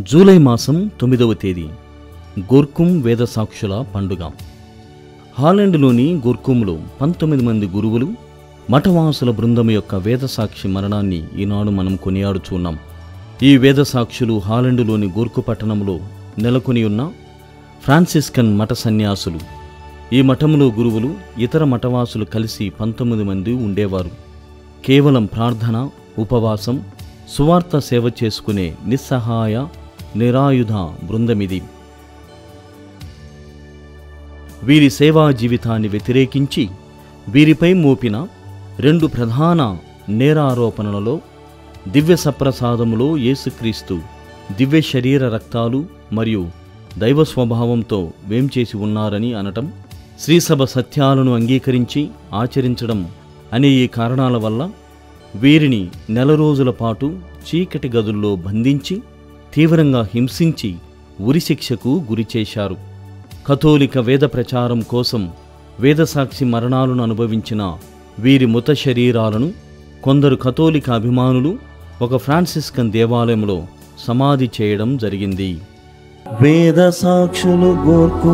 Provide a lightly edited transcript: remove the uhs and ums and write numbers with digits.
July మాసం 9వ తేదీ గోర్కుమ్ వేద సాక్షుల పండుగ. హాలండ్లోని గోర్కుమ్లో 19 మంది గురువులు మఠవాసుల బృందం యొక్క వేదసాక్షి మరణాన్ని ఈనాడు మనం కొనియాడుచున్నాం. ఈ వేదసాక్షులు హాలండ్లోని గోర్కు పట్టణంలో నెలకొని ఉన్న ఫ్రాన్సిస్కన్ మఠ సన్యాసులు. ఈ మఠంలో గురువులు ఇతర మఠవాసులు కలిసి 19 మంది ఉండేవారు. కేవలం ప్రార్థన, ఉపవాసం, సువార్త సేవ చేసుకునే నిస్సహాయ నిరాయుధ బృందమిది. వీరి సేవా జీవితాన్ని వ్యతిరేకించి వీరిపై మోపిన 2 ప్రధాన నేరారోపణలలో దివ్య సప్రసాదములో యేసుక్రీస్తు దివ్య శరీర రక్తాలు మరియు దైవ స్వభావంతో వేంచేసి ఉన్నారని అనటం, శ్రీసభ సత్యాలను అంగీకరించి ఆచరించడం అనే ఈ కారణాల వల్ల వీరిని నెల రోజుల పాటు చీకటి గదుల్లో బంధించి తీవ్రంగా హింసించి ఉరిశిక్షకు గురిచేశారు. కథోలిక వేద ప్రచారం కోసం వేదసాక్షి మరణాలను అనుభవించిన వీరి మృత శరీరాలను కొందరు కథోలిక అభిమానులు ఒక ఫ్రాన్సిస్కన్ దేవాలయంలో సమాధి చేయడం జరిగింది. వేద సాక్షులు గోర్కుగారా